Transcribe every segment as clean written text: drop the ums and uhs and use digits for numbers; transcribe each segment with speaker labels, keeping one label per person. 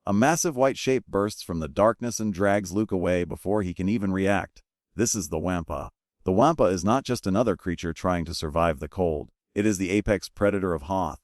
Speaker 1: A massive white shape bursts from the darkness and drags Luke away before he can even react. This is the Wampa. The Wampa is not just another creature trying to survive the cold. It is the apex predator of Hoth.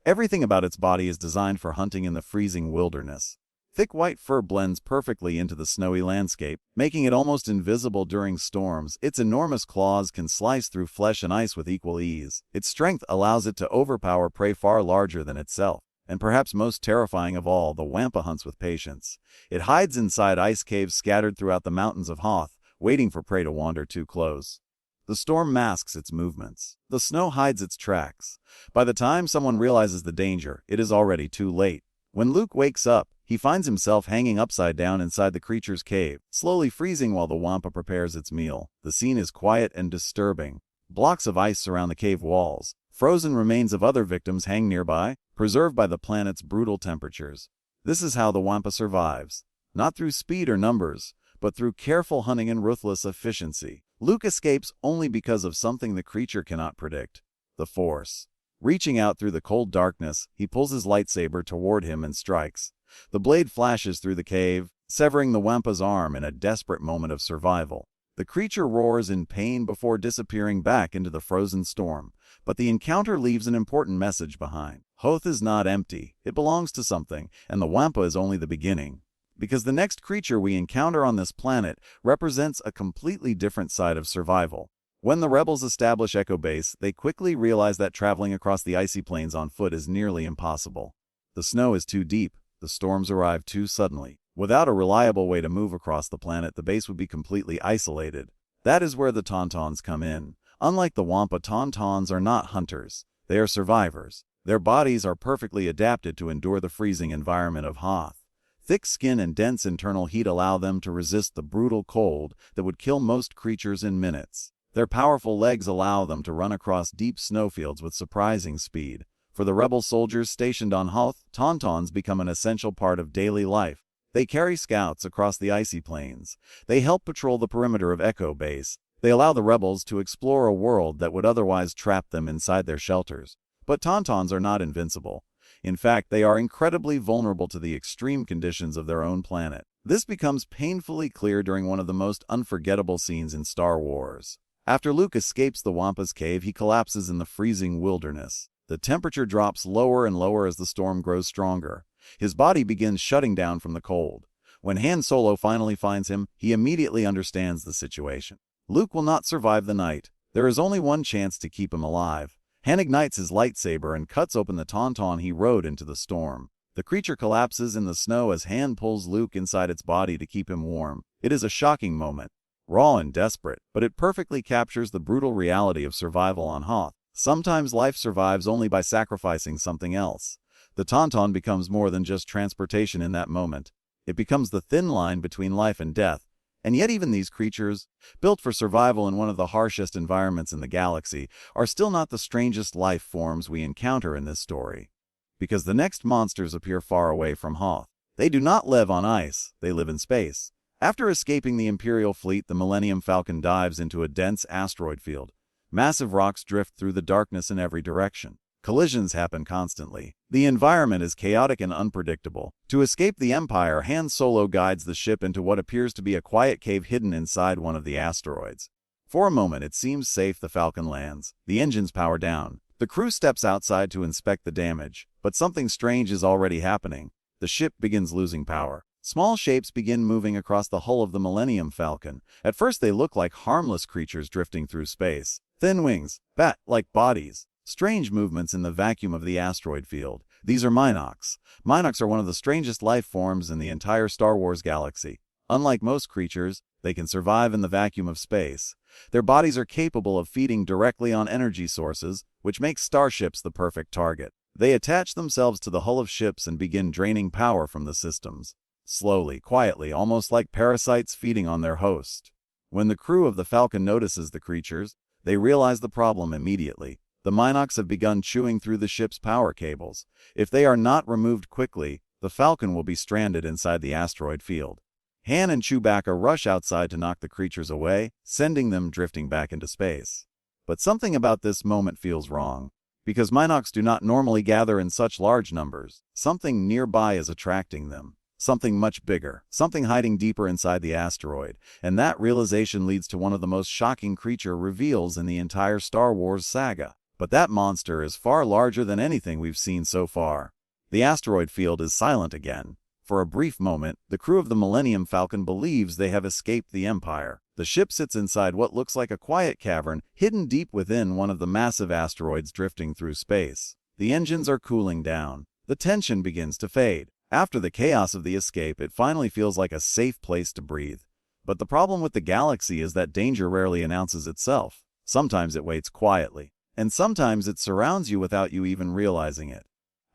Speaker 1: Everything about its body is designed for hunting in the freezing wilderness. Thick white fur blends perfectly into the snowy landscape, making it almost invisible during storms. Its enormous claws can slice through flesh and ice with equal ease. Its strength allows it to overpower prey far larger than itself. And perhaps most terrifying of all, the Wampa hunts with patience. It hides inside ice caves scattered throughout the mountains of Hoth, waiting for prey to wander too close. The storm masks its movements. The snow hides its tracks. By the time someone realizes the danger, it is already too late. When Luke wakes up, he finds himself hanging upside down inside the creature's cave, slowly freezing while the Wampa prepares its meal. The scene is quiet and disturbing. Blocks of ice surround the cave walls. Frozen remains of other victims hang nearby, preserved by the planet's brutal temperatures. This is how the Wampa survives. Not through speed or numbers, but through careful hunting and ruthless efficiency. Luke escapes only because of something the creature cannot predict: the Force. Reaching out through the cold darkness, he pulls his lightsaber toward him and strikes. The blade flashes through the cave, severing the Wampa's arm in a desperate moment of survival. The creature roars in pain before disappearing back into the frozen storm, but the encounter leaves an important message behind. Hoth is not empty. It belongs to something, and the Wampa is only the beginning. Because the next creature we encounter on this planet represents a completely different side of survival. When the rebels establish Echo Base, they quickly realize that traveling across the icy plains on foot is nearly impossible. The snow is too deep. The storms arrive too suddenly. Without a reliable way to move across the planet, the base would be completely isolated. That is where the Tauntauns come in. Unlike the Wampa, Tauntauns are not hunters. They are survivors. Their bodies are perfectly adapted to endure the freezing environment of Hoth. Thick skin and dense internal heat allow them to resist the brutal cold that would kill most creatures in minutes. Their powerful legs allow them to run across deep snowfields with surprising speed. For the rebel soldiers stationed on Hoth, Tauntauns become an essential part of daily life. They carry scouts across the icy plains. They help patrol the perimeter of Echo Base. They allow the rebels to explore a world that would otherwise trap them inside their shelters. But Tauntauns are not invincible. In fact, they are incredibly vulnerable to the extreme conditions of their own planet. This becomes painfully clear during one of the most unforgettable scenes in Star Wars. After Luke escapes the Wampa's cave, he collapses in the freezing wilderness. The temperature drops lower and lower as the storm grows stronger. His body begins shutting down from the cold. When Han Solo finally finds him, he immediately understands the situation. Luke will not survive the night. There is only one chance to keep him alive. Han ignites his lightsaber and cuts open the Tauntaun he rode into the storm. The creature collapses in the snow as Han pulls Luke inside its body to keep him warm. It is a shocking moment. Raw and desperate, but it perfectly captures the brutal reality of survival on Hoth. Sometimes life survives only by sacrificing something else. The Tauntaun becomes more than just transportation in that moment. It becomes the thin line between life and death. And yet even these creatures, built for survival in one of the harshest environments in the galaxy, are still not the strangest life forms we encounter in this story. Because the next monsters appear far away from Hoth. They do not live on ice, they live in space. After escaping the Imperial fleet, the Millennium Falcon dives into a dense asteroid field. Massive rocks drift through the darkness in every direction. Collisions happen constantly. The environment is chaotic and unpredictable. To escape the Empire, Han Solo guides the ship into what appears to be a quiet cave hidden inside one of the asteroids. For a moment, it seems safe. The Falcon lands. The engines power down. The crew steps outside to inspect the damage. But something strange is already happening. The ship begins losing power. Small shapes begin moving across the hull of the Millennium Falcon. At first they look like harmless creatures drifting through space. Thin wings, bat-like bodies. Strange movements in the vacuum of the asteroid field. These are Mynocks. Mynocks are one of the strangest life forms in the entire Star Wars galaxy. Unlike most creatures, they can survive in the vacuum of space. Their bodies are capable of feeding directly on energy sources, which makes starships the perfect target. They attach themselves to the hull of ships and begin draining power from the systems. Slowly, quietly, almost like parasites feeding on their host. When the crew of the Falcon notices the creatures, they realize the problem immediately. The Mynocks have begun chewing through the ship's power cables. If they are not removed quickly, the Falcon will be stranded inside the asteroid field. Han and Chewbacca rush outside to knock the creatures away, sending them drifting back into space. But something about this moment feels wrong. Because Mynocks do not normally gather in such large numbers, something nearby is attracting them. Something much bigger, something hiding deeper inside the asteroid, and that realization leads to one of the most shocking creature reveals in the entire Star Wars saga. But that monster is far larger than anything we've seen so far. The asteroid field is silent again. For a brief moment, the crew of the Millennium Falcon believes they have escaped the Empire. The ship sits inside what looks like a quiet cavern, hidden deep within one of the massive asteroids drifting through space. The engines are cooling down. The tension begins to fade. After the chaos of the escape, it finally feels like a safe place to breathe. But the problem with the galaxy is that danger rarely announces itself. Sometimes it waits quietly, and sometimes it surrounds you without you even realizing it.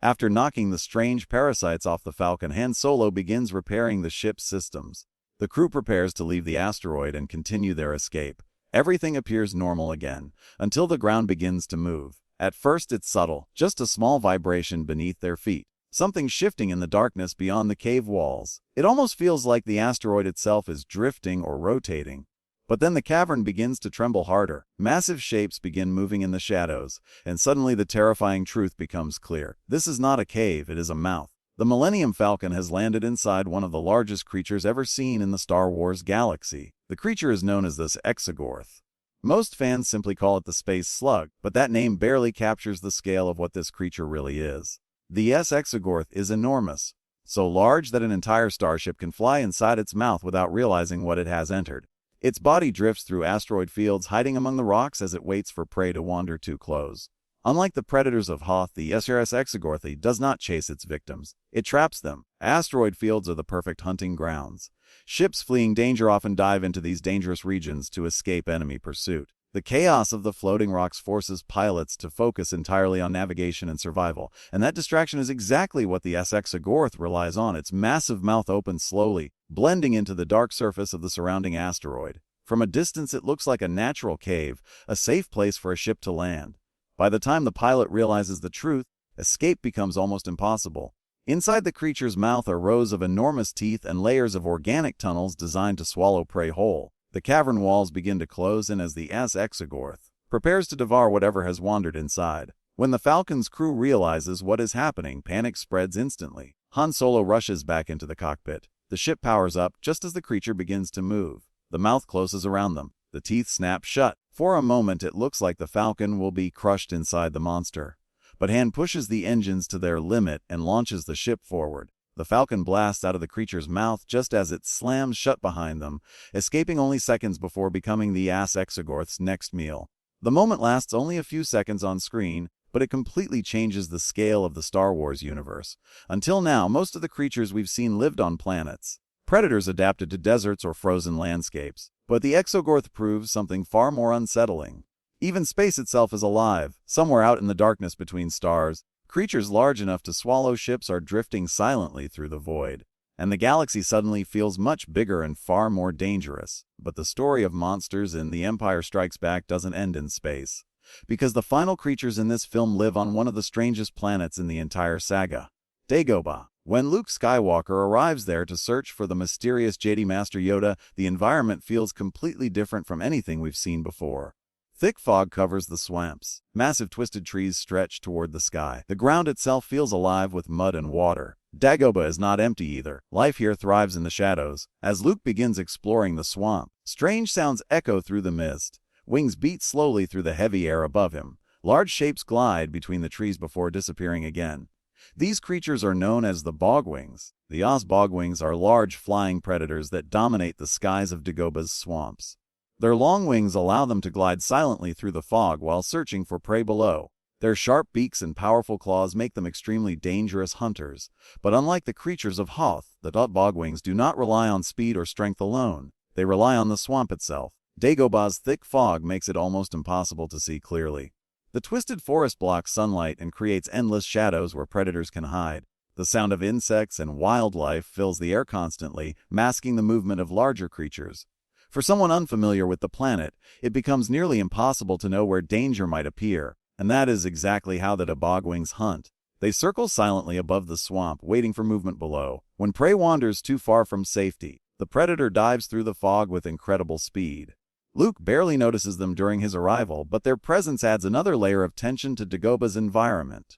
Speaker 1: After knocking the strange parasites off the Falcon, Han Solo begins repairing the ship's systems. The crew prepares to leave the asteroid and continue their escape. Everything appears normal again, until the ground begins to move. At first it's subtle, just a small vibration beneath their feet. Something shifting in the darkness beyond the cave walls. It almost feels like the asteroid itself is drifting or rotating. But then the cavern begins to tremble harder. Massive shapes begin moving in the shadows, and suddenly the terrifying truth becomes clear. This is not a cave, it is a mouth. The Millennium Falcon has landed inside one of the largest creatures ever seen in the Star Wars galaxy. The creature is known as this Exogorth. Most fans simply call it the space slug, but that name barely captures the scale of what this creature really is. The Exogorth is enormous, so large that an entire starship can fly inside its mouth without realizing what it has entered. Its body drifts through asteroid fields, hiding among the rocks as it waits for prey to wander too close. Unlike the predators of Hoth, the Exogorth does not chase its victims. It traps them. Asteroid fields are the perfect hunting grounds. Ships fleeing danger often dive into these dangerous regions to escape enemy pursuit. The chaos of the floating rocks forces pilots to focus entirely on navigation and survival, and that distraction is exactly what the Exogorth relies on. Its massive mouth opens slowly, blending into the dark surface of the surrounding asteroid. From a distance it looks like a natural cave, a safe place for a ship to land. By the time the pilot realizes the truth, escape becomes almost impossible. Inside the creature's mouth are rows of enormous teeth and layers of organic tunnels designed to swallow prey whole. The cavern walls begin to close in as the Exogorth prepares to devour whatever has wandered inside. When the Falcon's crew realizes what is happening, panic spreads instantly. Han Solo rushes back into the cockpit. The ship powers up just as the creature begins to move. The mouth closes around them. The teeth snap shut. For a moment it looks like the Falcon will be crushed inside the monster. But Han pushes the engines to their limit and launches the ship forward. The Falcon blasts out of the creature's mouth just as it slams shut behind them, escaping only seconds before becoming the Exogorth's next meal. The moment lasts only a few seconds on screen, but it completely changes the scale of the Star Wars universe. Until now, most of the creatures we've seen lived on planets. Predators adapted to deserts or frozen landscapes. But the Exogorth proves something far more unsettling. Even space itself is alive. Somewhere out in the darkness between stars, creatures large enough to swallow ships are drifting silently through the void. And the galaxy suddenly feels much bigger and far more dangerous. But the story of monsters in The Empire Strikes Back doesn't end in space. Because the final creatures in this film live on one of the strangest planets in the entire saga, Dagobah. When Luke Skywalker arrives there to search for the mysterious Jedi Master Yoda, the environment feels completely different from anything we've seen before. Thick fog covers the swamps. Massive twisted trees stretch toward the sky. The ground itself feels alive with mud and water. Dagobah is not empty either. Life here thrives in the shadows. As Luke begins exploring the swamp, strange sounds echo through the mist. Wings beat slowly through the heavy air above him. Large shapes glide between the trees before disappearing again. These creatures are known as the bogwings. The bogwings are large flying predators that dominate the skies of Dagobah's swamps. Their long wings allow them to glide silently through the fog while searching for prey below. Their sharp beaks and powerful claws make them extremely dangerous hunters. But unlike the creatures of Hoth, the bogwings do not rely on speed or strength alone. They rely on the swamp itself. Dagobah's thick fog makes it almost impossible to see clearly. The twisted forest blocks sunlight and creates endless shadows where predators can hide. The sound of insects and wildlife fills the air constantly, masking the movement of larger creatures. For someone unfamiliar with the planet, it becomes nearly impossible to know where danger might appear, and that is exactly how the bogwings hunt. They circle silently above the swamp, waiting for movement below. When prey wanders too far from safety, the predator dives through the fog with incredible speed. Luke barely notices them during his arrival, but their presence adds another layer of tension to Dagobah's environment.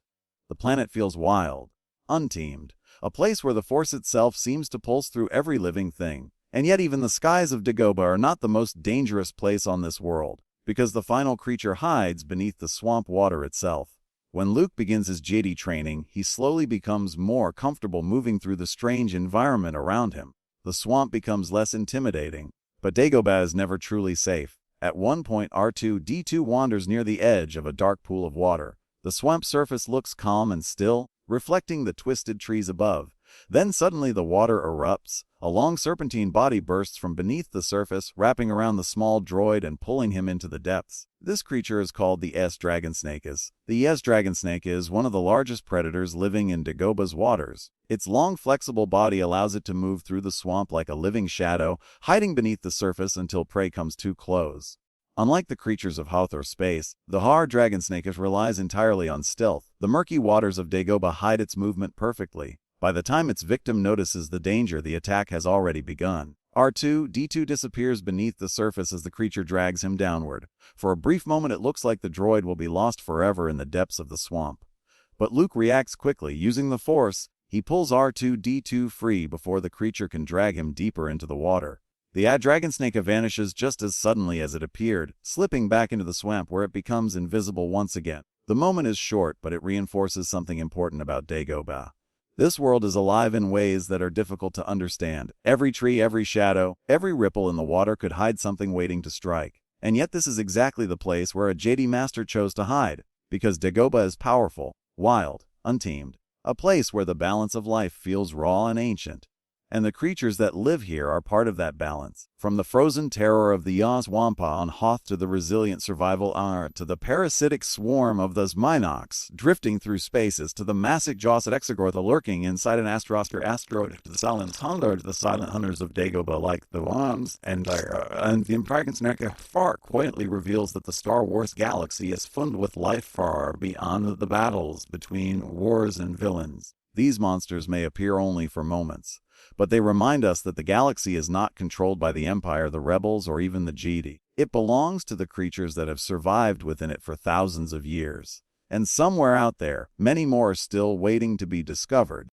Speaker 1: The planet feels wild, untamed, a place where the Force itself seems to pulse through every living thing. And yet even the skies of Dagobah are not the most dangerous place on this world, because the final creature hides beneath the swamp water itself. When Luke begins his Jedi training, he slowly becomes more comfortable moving through the strange environment around him. The swamp becomes less intimidating, but Dagobah is never truly safe. At one point, R2-D2 wanders near the edge of a dark pool of water. The swamp surface looks calm and still, reflecting the twisted trees above. Then suddenly the water erupts. A long serpentine body bursts from beneath the surface, wrapping around the small droid and pulling him into the depths. This creature is called the S-Dragonsnake. The S-Dragonsnake is one of the largest predators living in Dagobah's waters. Its long, flexible body allows it to move through the swamp like a living shadow, hiding beneath the surface until prey comes too close. Unlike the creatures of Hoth or space, the S-Dragonsnake relies entirely on stealth. The murky waters of Dagobah hide its movement perfectly. By the time its victim notices the danger, the attack has already begun. R2-D2 disappears beneath the surface as the creature drags him downward. For a brief moment it looks like the droid will be lost forever in the depths of the swamp. But Luke reacts quickly. Using the Force, he pulls R2-D2 free before the creature can drag him deeper into the water. The Dragonsnake vanishes just as suddenly as it appeared, slipping back into the swamp where it becomes invisible once again. The moment is short, but it reinforces something important about Dagobah. This world is alive in ways that are difficult to understand. Every tree, every shadow, every ripple in the water could hide something waiting to strike. And yet this is exactly the place where a Jedi Master chose to hide, because Dagobah is powerful, wild, untamed, a place where the balance of life feels raw and ancient. And the creatures that live here are part of that balance. From the frozen terror of the Wampa on Hoth to the resilient survival to the parasitic swarm of those Mynocks drifting through spaces to the massive jaws at Exogorth lurking inside an asteroid to the silent hunters of Dagobah like the Worms, and the Dragonsnake far quietly reveals that the Star Wars galaxy is filled with life far beyond the battles between wars and villains. These monsters may appear only for moments, but they remind us that the galaxy is not controlled by the Empire, the Rebels, or even the Jedi. It belongs to the creatures that have survived within it for thousands of years. And somewhere out there, many more are still waiting to be discovered.